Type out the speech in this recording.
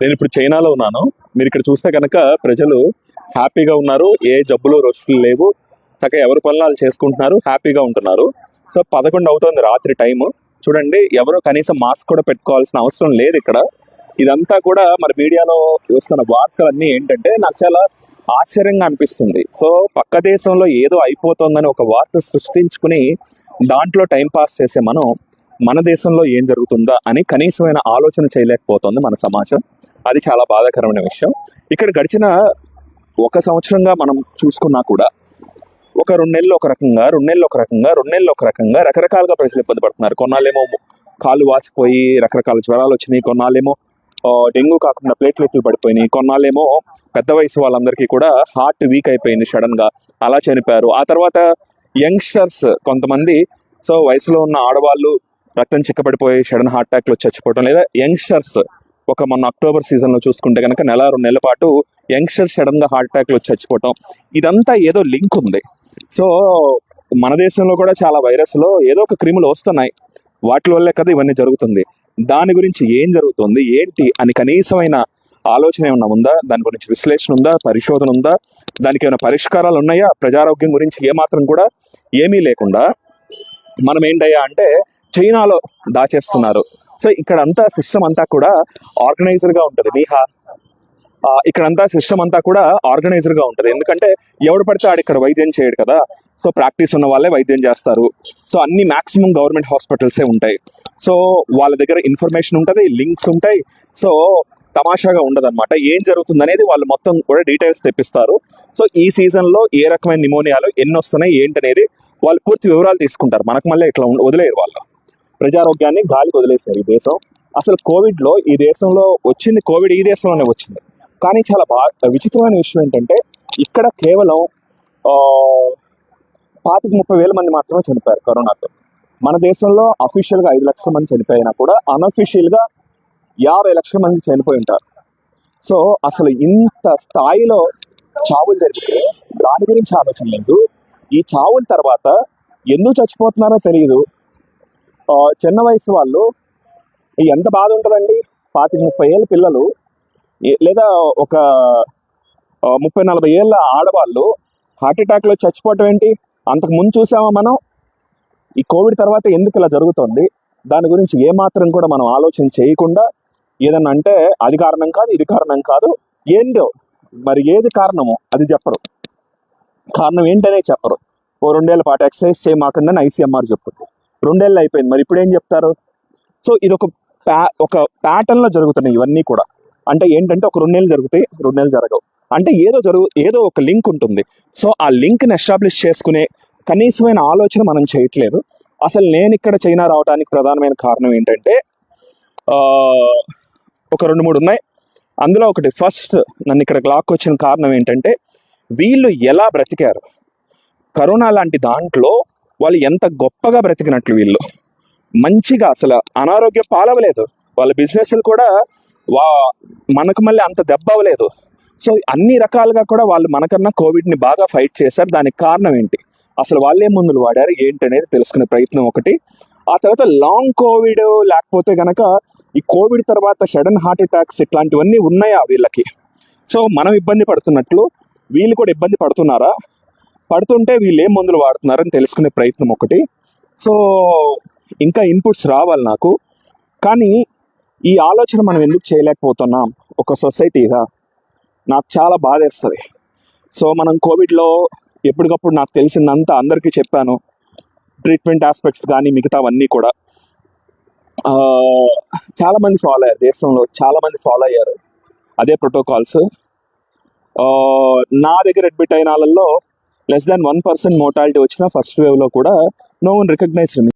నేను ఇప్పుడు చైనాలో ఉన్నాను. మీరు ఇక్కడ చూస్తే కనుక ప్రజలు హ్యాపీగా ఉన్నారు. ఏ జబ్బులు రొచ్చులు లేవు. చక్కగా ఎవరి పనులు వాళ్ళు చేసుకుంటున్నారు, హ్యాపీగా ఉంటున్నారు. సో 11 అవుతుంది రాత్రి టైము. చూడండి, ఎవరో కనీసం మాస్క్ కూడా పెట్టుకోవాల్సిన అవసరం లేదు ఇక్కడ. ఇదంతా కూడా మరి మీడియాలో వస్తున్న వార్తలన్నీ ఏంటంటే నాకు చాలా ఆశ్చర్యంగా అనిపిస్తుంది. సో పక్క దేశంలో ఏదో అయిపోతుందని ఒక వార్త సృష్టించుకుని దాంట్లో టైం పాస్ చేసే మనం మన దేశంలో ఏం జరుగుతుందా అని కనీసమైన ఆలోచన చేయలేకపోతుంది మన సమాజం. అది చాలా బాధాకరమైన విషయం. ఇక్కడ గడిచిన 1 సంవత్సరంగా మనం చూసుకున్నా కూడా ఒక 2 నెలలు ఒక రకంగా, 2 నెలలు ఒక రకంగా, 2 నెలలు ఒక రకంగా రకరకాలుగా ప్రజలు ఇబ్బంది పడుతున్నారు. కొన్నాళ్ళేమో కాళ్ళు వాసిపోయి రకరకాల జ్వరాలు వచ్చినాయి, కొన్నాళ్ళేమో డెంగ్యూ కాకుండా ప్లేట్లెట్లు పడిపోయినాయి, కొన్నాళ్ళేమో పెద్ద వయసు వాళ్ళందరికీ కూడా హార్ట్ వీక్ అయిపోయింది, సడన్ గా అలా చనిపోయారు. ఆ తర్వాత యంగ్స్టర్స్ కొంతమంది, సో వయసులో ఉన్న ఆడవాళ్ళు రక్తం చిక్కబడిపోయి సడన్ హార్ట్ అటాక్లు వచ్చి చచ్చిపోవడం, లేదా యంగ్స్టర్స్ మొన్న అక్టోబర్ సీజన్ లో చూసుకుంటే కనుక 1-2 నెలల పాటు యంగ్స్టర్స్ సడన్ గా హార్ట్ అటాక్లు వచ్చి చచ్చిపోవటం, ఇదంతా ఏదో లింక్ ఉంది. సో మన దేశంలో కూడా చాలా వైరస్లో ఏదో ఒక క్రిములు వస్తున్నాయి, వాటి వల్లే కదా ఇవన్నీ జరుగుతుంది. దాని గురించి ఏం జరుగుతుంది ఏంటి అని కనీసమైన ఆలోచన ఏమన్నా ఉందా? దాని గురించి విశ్లేషణ ఉందా? పరిశోధన ఉందా? దానికి ఏమైనా పరిష్కారాలు ఉన్నాయా? ప్రజారోగ్యం గురించి ఏమాత్రం కూడా ఏమీ లేకుండా మనం ఏంటయ్యా అంటే చైనాలో దాచేస్తున్నారు. సో ఇక్కడంతా సిస్టమ్ అంతా కూడా ఆర్గనైజర్గా ఉంటుంది. ఇక్కడంతా సిస్టమ్ అంతా కూడా ఆర్గనైజర్గా ఉంటుంది. ఎందుకంటే ఎవడు పడితే ఆడు ఇక్కడ వైద్యం చేయడు కదా. సో ప్రాక్టీస్ ఉన్న వాళ్ళే వైద్యం చేస్తారు. సో అన్ని మాక్సిమం గవర్నమెంట్ హాస్పిటల్సే ఉంటాయి. సో వాళ్ళ దగ్గర ఇన్ఫర్మేషన్ ఉంటుంది, లింక్స్ ఉంటాయి. సో తమాషాగా ఉండదు అనమాట. ఏం జరుగుతుంది అనేది వాళ్ళు మొత్తం కూడా డీటెయిల్స్ తెప్పిస్తారు. సో ఈ సీజన్లో ఏ రకమైన నిమోనియాలు ఎన్ని వస్తున్నాయి ఏంటనేది వాళ్ళు పూర్తి వివరాలు తీసుకుంటారు. మనకు మళ్ళీ ఇట్లా వదిలేరు. వాళ్ళు ప్రజారోగ్యాన్ని గాలికి వదిలేశారు ఈ దేశం. అసలు కోవిడ్లో ఈ దేశంలో వచ్చింది, కోవిడ్ ఈ దేశంలోనే వచ్చింది. కానీ చాలా విచిత్రమైన విషయం ఏంటంటే ఇక్కడ కేవలం 25-30 మంది మాత్రమే చనిపోయారు కరోనాతో. మన దేశంలో అఫీషియల్గా 5 లక్షల మంది చనిపోయినా కూడా అన్అఫీషియల్గా 50 లక్షల మంది చనిపోయి ఉంటారు. సో అసలు ఇంత స్థాయిలో చావులు జరిగితే దాని గురించి ఆలోచన లేదు. ఈ చావుల తర్వాత ఎందుకు చచ్చిపోతున్నారో తెలియదు. చిన్న వయసు వాళ్ళు ఎంత బాధ ఉంటుందండి. 25-30 ఏళ్ళ పిల్లలు లేదా ఒక 30-40 ఏళ్ళ ఆడవాళ్ళు హార్ట్ అటాక్లో చచ్చిపోవటం ఏంటి? అంతకు ముందు చూసామా మనం? ఈ కోవిడ్ తర్వాత ఎందుకు ఇలా జరుగుతుంది దాని గురించి ఏమాత్రం కూడా మనం ఆలోచన చేయకుండా ఏదన్నా అంటే అది కారణం కాదు, ఇది కారణం కాదు, ఏందో మరి ఏది కారణమో అది చెప్పరు. కారణం ఏంటనే చెప్పరు. 2 ఏళ్ల పాటు ఎక్సర్సైజ్ చేయమాకుండా ఐసీఎంఆర్ చెప్తుంది. 2 ఏళ్ళు అయిపోయింది, మరి ఇప్పుడు ఏం చెప్తారు? సో ఇది ఒక ప్యాటర్న్లో జరుగుతున్నాయి ఇవన్నీ కూడా. అంటే ఏంటంటే ఒక 2 నెలలు జరుగుతాయి, 2 నెలలు జరగవు. అంటే ఏదో ఒక లింక్ ఉంటుంది. సో ఆ లింక్ని ఎస్టాబ్లిష్ చేసుకునే కనీసమైన ఆలోచన మనం చేయట్లేదు. అసలు నేను ఇక్కడ చైనా రావడానికి ప్రధానమైన కారణం ఏంటంటే ఒక 2-3 ఉన్నాయి. అందులో ఒకటి ఫస్ట్ నన్ను ఇక్కడ లాక్కొచ్చిన కారణం ఏంటంటే వీళ్ళు ఎలా బ్రతికారు. కరోనా లాంటి దాంట్లో వాళ్ళు ఎంత గొప్పగా బ్రతికినట్లు, వీళ్ళు మంచిగా అసలు అనారోగ్యం పాలవలేదు. వాళ్ళ బిజినెస్లు కూడా మనకు మళ్ళీ అంత దెబ్బ అవ్వలేదు. సో అన్ని రకాలుగా కూడా వాళ్ళు మనకన్నా కోవిడ్ని బాగా ఫైట్ చేశారు. దానికి కారణం ఏంటి, అసలు వాళ్ళే మందులు వాడారు ఏంటి అనేది తెలుసుకునే ప్రయత్నం ఒకటి. ఆ తర్వాత లాంగ్ కోవిడ్ లేకపోతే గనక ఈ కోవిడ్ తర్వాత సడన్ హార్ట్ అటాక్స్ ఇట్లాంటివన్నీ ఉన్నాయా వీళ్ళకి? సో మనం ఇబ్బంది పడుతున్నట్లు వీళ్ళు కూడా ఇబ్బంది పడుతున్నారా? పడుతుంటే వీళ్ళు ఏం మందులు వాడుతున్నారని తెలుసుకునే ప్రయత్నం ఒకటి. సో ఇంకా ఇన్పుట్స్ రావాలి నాకు. కానీ ఈ ఆలోచన మనం ఎందుకు చేయలేకపోతున్నాం ఒక సొసైటీగా? నాకు చాలా బాధేస్తుంది. సో మనం కోవిడ్లో ఎప్పటికప్పుడు నాకు తెలిసిందంతా అందరికీ చెప్పాను. ట్రీట్మెంట్ ఆస్పెక్ట్స్ కానీ మిగతావన్నీ కూడా చాలామంది ఫాలో అయ్యారు. దేశంలో చాలామంది ఫాలో అయ్యారు అదే ప్రోటోకాల్స్. నా దగ్గర అడ్మిట్ అయిన వాళ్ళల్లో less than 1% మోర్టాలిటీ వచ్చిన ఫస్ట్ వేవ్లో కూడా నో వన్ రికగ్నైజ్డ్ మీ.